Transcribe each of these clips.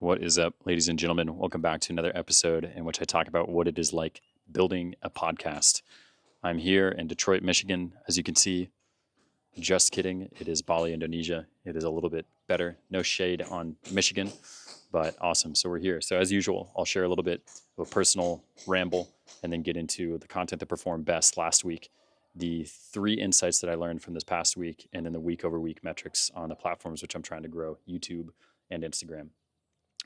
What is up, ladies and gentlemen? Welcome back to another episode in which I talk about what it is like building a podcast. I'm here in Detroit, Michigan. As you can see, just kidding. It is Bali, Indonesia. It is a little bit better. No shade on Michigan, but awesome. So we're here. So as usual, I'll share a little bit of a personal ramble and then get into the content that performed best last week, the 3 insights that I learned from this past week, and then the week over week metrics on the platforms which I'm trying to grow, YouTube and Instagram.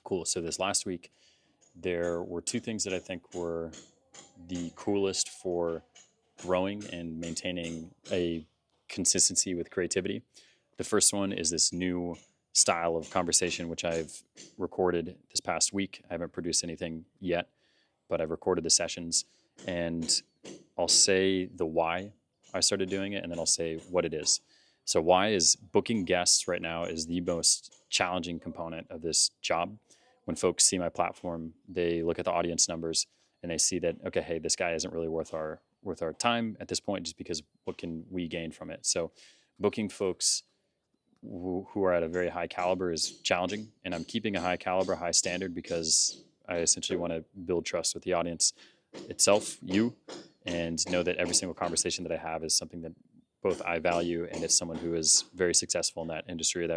Cool. So this last week, there were 2 things that I think were the coolest for growing and maintaining a consistency with creativity. The first one is this new style of conversation, which I've recorded this past week. I haven't produced anything yet, but I've recorded the sessions, and I'll say the why I started doing it, and then I'll say what it is. So why is booking guests right now is the most challenging component of this job. When folks see my platform, they look at the audience numbers and they see that, okay, hey, this guy isn't really worth our time at this point, just because what can we gain from it? So booking folks who are at a very high caliber is challenging, and I'm keeping a high caliber, high standard, because I essentially want to build trust with the audience itself, you, and know that every single conversation that I have is something that both I value, and it's someone who is very successful in that industry or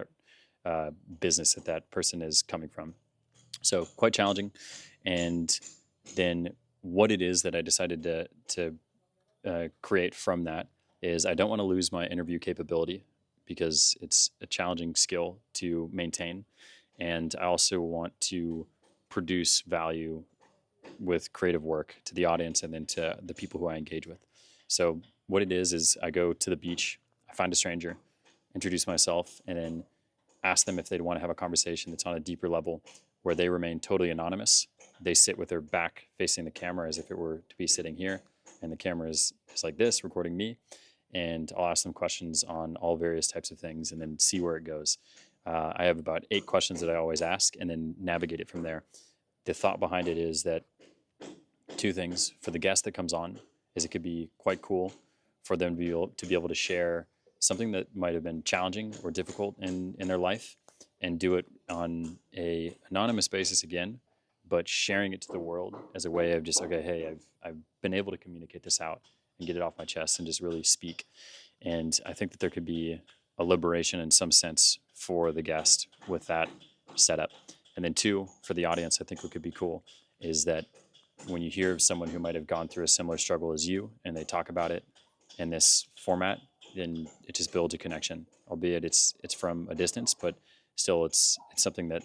that business that person is coming from. So quite challenging. And then what it is that I decided to create from that is I don't want to lose my interview capability, because it's a challenging skill to maintain. And I also want to produce value with creative work to the audience and then to the people who I engage with. So what it is I go to the beach, I find a stranger, introduce myself, and then ask them if they'd want to have a conversation that's on a deeper level where they remain totally anonymous. They sit with their back facing the camera as if it were to be sitting here, and the camera is like this, recording me. And I'll ask them questions on all various types of things and then see where it goes. I have about 8 questions that I always ask and then navigate it from there. The thought behind it is that 2 things. For the guest that comes on, is it could be quite cool for them to be able to share something that might have been challenging or difficult in their life, and do it on a anonymous basis again, but sharing it to the world as a way of just, okay, hey, I've been able to communicate this out and get it off my chest and just really speak. And I think that there could be a liberation in some sense for the guest with that setup. And then 2, for the audience, I think what could be cool is that when you hear of someone who might have gone through a similar struggle as you and they talk about it in this format, then it just builds a connection, albeit it's from a distance, but still it's something that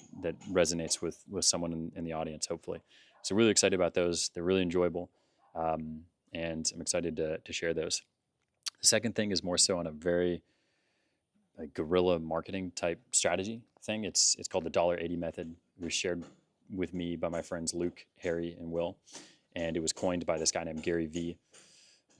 resonates with someone in the audience, hopefully. So really excited about those. They're really enjoyable, and I'm excited to share those. The second thing is more so on a very guerrilla marketing type strategy thing. It's called the $1.80 method. It was shared with me by my friends Luke, Harry, and Will, and it was coined by this guy named Gary V.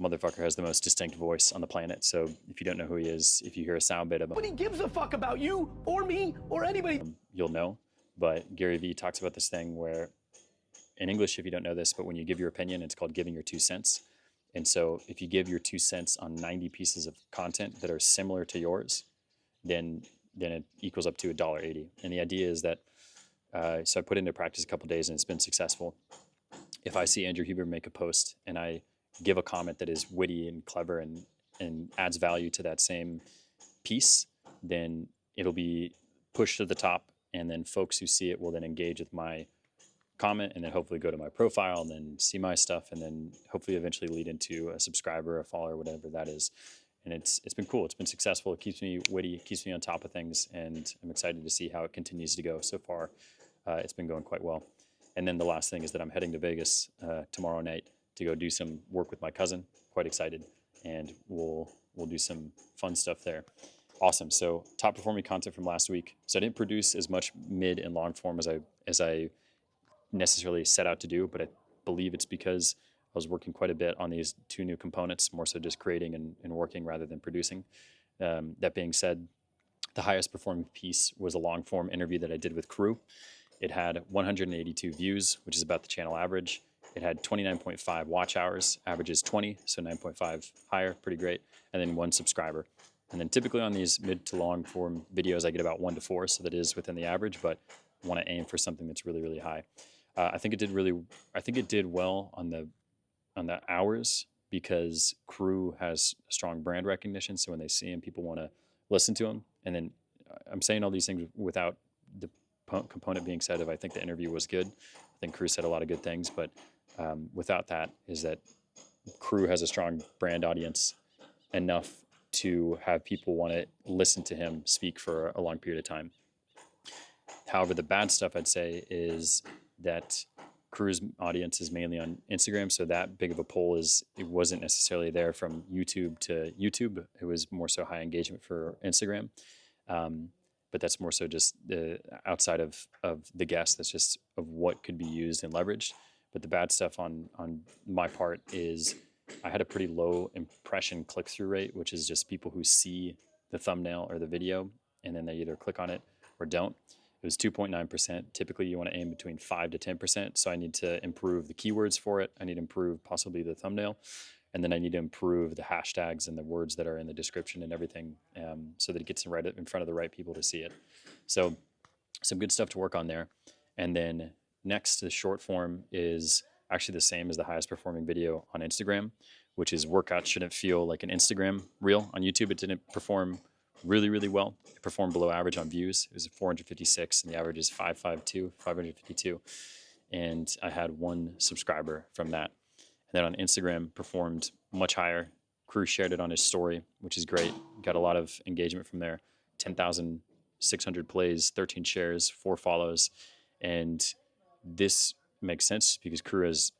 Motherfucker has the most distinct voice on the planet. So if you don't know who he is, if you hear a sound bit of him, nobody gives a fuck about you or me or anybody, you'll know. But Gary V talks about this thing where, in English, if you don't know this, but when you give your opinion, it's called giving your 2 cents. And so if you give your 2 cents on 90 pieces of content that are similar to yours, then it equals up to $1.80. And the idea is that, so I put it into practice a couple of days and it's been successful. If I see Andrew Huber make a post and I give a comment that is witty and clever and adds value to that same piece, then it'll be pushed to the top, and then folks who see it will then engage with my comment and then hopefully go to my profile and then see my stuff, and then hopefully eventually lead into a subscriber, a follower, whatever that is. And it's been cool. It's been successful. It keeps me witty, it keeps me on top of things, and I'm excited to see how it continues to go. So far, it's been going quite well. And then the last thing is that I'm heading to Vegas tomorrow night to go do some work with my cousin. Quite excited, and we'll do some fun stuff there. Awesome. So top performing content from last week. So I didn't produce as much mid and long form as I necessarily set out to do, but I believe it's because I was working quite a bit on these 2 new components, more so just creating and working rather than producing. That being said, the highest performing piece was a long form interview that I did with Crew. It had 182 views, which is about the channel average. It had 29.5 watch hours, average is 20, so 9.5 higher, pretty great, and then 1 subscriber. And then typically on these mid to long form videos, I get about 1 to 4, so that is within the average, but want to aim for something that's really, really high. I think it did well on the hours because Crew has strong brand recognition. So when they see him, people want to listen to him. And then I'm saying all these things without the component being said of I think the interview was good. I think Crew said a lot of good things, but without that is that Crew has a strong brand audience enough to have people want to listen to him speak for a long period of time. However, the bad stuff I'd say is that Crew's audience is mainly on Instagram, so that big of a pull it wasn't necessarily there from YouTube to YouTube. It was more so high engagement for Instagram, but that's more so just outside of the guest. That's just of what could be used and leveraged. But the bad stuff on my part is I had a pretty low impression click-through rate, which is just people who see the thumbnail or the video and then they either click on it or don't. It was 2.9%. Typically, you want to aim between 5 to 10%. So I need to improve the keywords for it. I need to improve possibly the thumbnail. And then I need to improve the hashtags and the words that are in the description and everything so that it gets right in front of the right people to see it. So some good stuff to work on there. And then next, the short form is actually the same as the highest performing video on Instagram, which is workouts shouldn't feel like an Instagram reel. On YouTube, it didn't perform really, really well. It performed below average on views. It was 456, and the average is 552. And I had one subscriber from that. And then on Instagram, performed much higher. Crew shared it on his story, which is great. Got a lot of engagement from there. 10,600 plays, 13 shares, 4 follows. And this makes sense because Crew has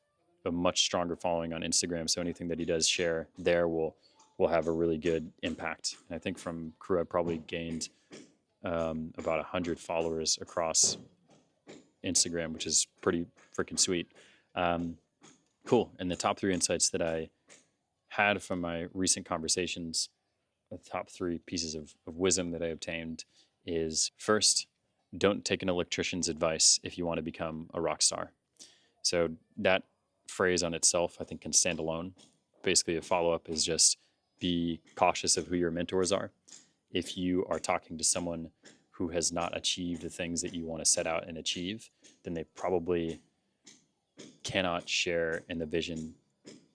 a much stronger following on Instagram. So anything that he does share there will have a really good impact. And I think from Crew, I probably gained about 100 followers across Instagram, which is pretty freaking sweet. Cool. And the top 3 insights that I had from my recent conversations, the top 3 pieces of wisdom that I obtained is first, don't take an electrician's advice if you want to become a rock star. So that phrase on itself, I think, can stand alone. Basically, a follow-up is just be cautious of who your mentors are. If you are talking to someone who has not achieved the things that you want to set out and achieve, then they probably cannot share in the vision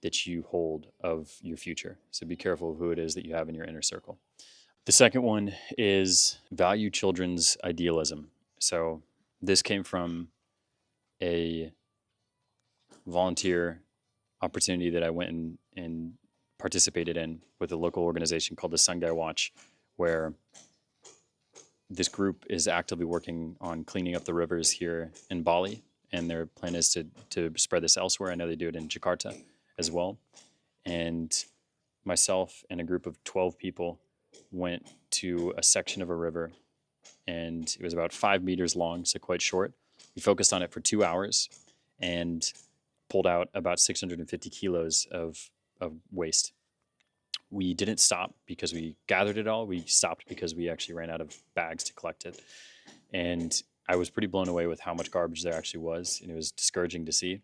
that you hold of your future. So be careful of who it is that you have in your inner circle. The second one is value children's idealism. So this came from a volunteer opportunity that I went and participated in with a local organization called the Sun Guy Watch, where this group is actively working on cleaning up the rivers here in Bali. And their plan is to spread this elsewhere. I know they do it in Jakarta as well. And myself and a group of 12 people went to a section of a river, and it was about 5 meters long, so quite short. We focused on it for 2 hours and pulled out about 650 kilos of waste. We didn't stop because we gathered it all. We stopped because we actually ran out of bags to collect it. And I was pretty blown away with how much garbage there actually was, and it was discouraging to see.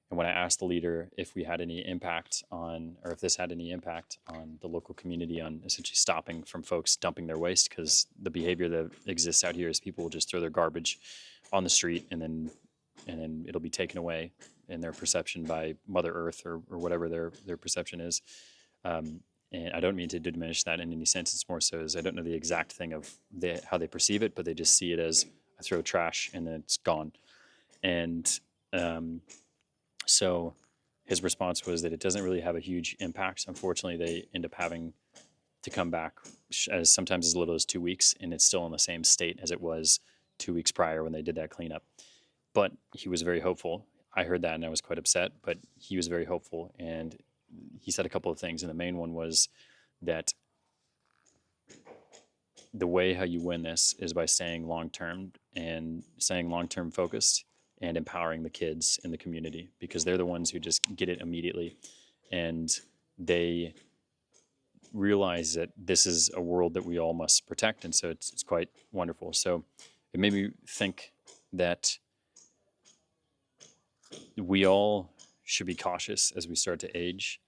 And when I asked the leader if we had any impact on, or if this had any impact on the local community on essentially stopping from folks dumping their waste, because the behavior that exists out here is people will just throw their garbage on the street and then it'll be taken away in their perception by Mother Earth or whatever their perception is. And I don't mean to diminish that in any sense. It's more so as I don't know the exact thing of how they perceive it, but they just see it as I throw trash and then it's gone. And so his response was that it doesn't really have a huge impact. Unfortunately, they end up having to come back as sometimes as little as 2 weeks, and it's still in the same state as it was 2 weeks prior when they did that cleanup. But he was very hopeful. I heard that and I was quite upset, but he was very hopeful. And he said a couple of things, and the main one was that the way how you win this is by staying long-term and staying long-term focused and empowering the kids in the community, because they're the ones who just get it immediately. And they realize that this is a world that we all must protect. And so it's quite wonderful. So it made me think that we all should be cautious as we start to age,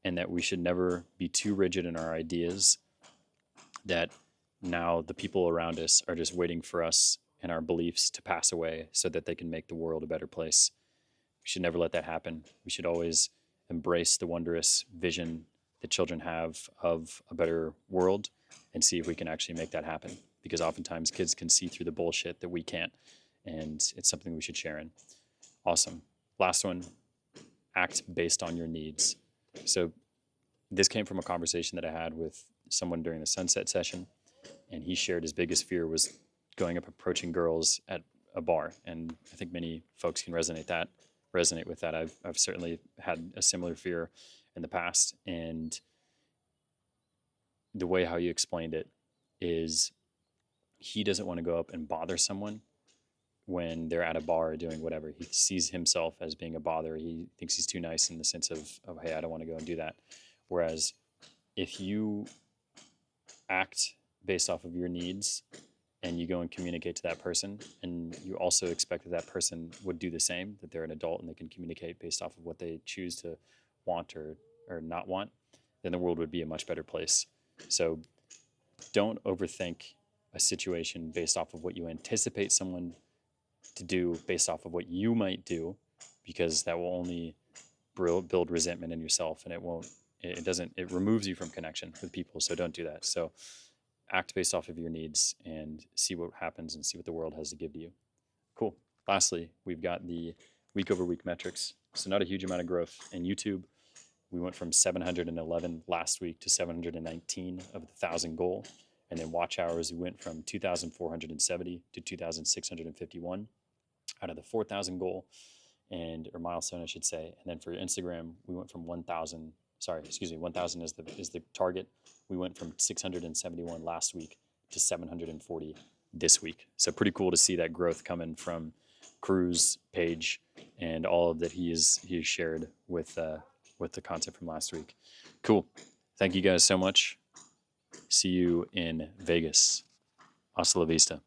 and that we should never be too rigid in our ideas, that now the people around us are just waiting for us and our beliefs to pass away so that they can make the world a better place. We should never let that happen. We should always embrace the wondrous vision that children have of a better world and see if we can actually make that happen. Because oftentimes kids can see through the bullshit that we can't. And it's something we should share in. Awesome. Last one, act based on your needs. So this came from a conversation that I had with someone during the sunset session. And he shared his biggest fear was going up approaching girls at a bar. And I think many folks can resonate with that. I've certainly had a similar fear in the past. And the way how you explained it is he doesn't want to go up and bother someone when they're at a bar doing whatever. He sees himself as being a bother. He thinks he's too nice in the sense of hey, I don't want to go and do that. Whereas if you act based off of your needs and you go and communicate to that person, and you also expect that that person would do the same, that they're an adult and they can communicate based off of what they choose to want or not want, then the world would be a much better place. So don't overthink a situation based off of what you anticipate someone to do based off of what you might do, because that will only build resentment in yourself, and it removes you from connection with people. So don't do that. So act based off of your needs and see what happens and see what the world has to give to you. Cool. Lastly, we've got the week over week metrics. So not a huge amount of growth in YouTube. We went from 711 last week to 719 of the 1,000 goal. And then watch hours, we went from 2,470 to 2,651 out of the 4,000 goal, or milestone, I should say. And then for Instagram, we went from 1,000 is the target. We went from 671 last week to 740 this week. So pretty cool to see that growth coming from Cruz, Page, and all of that he has shared with the content from last week. Cool. Thank you guys so much. See you in Vegas. Hasta la vista.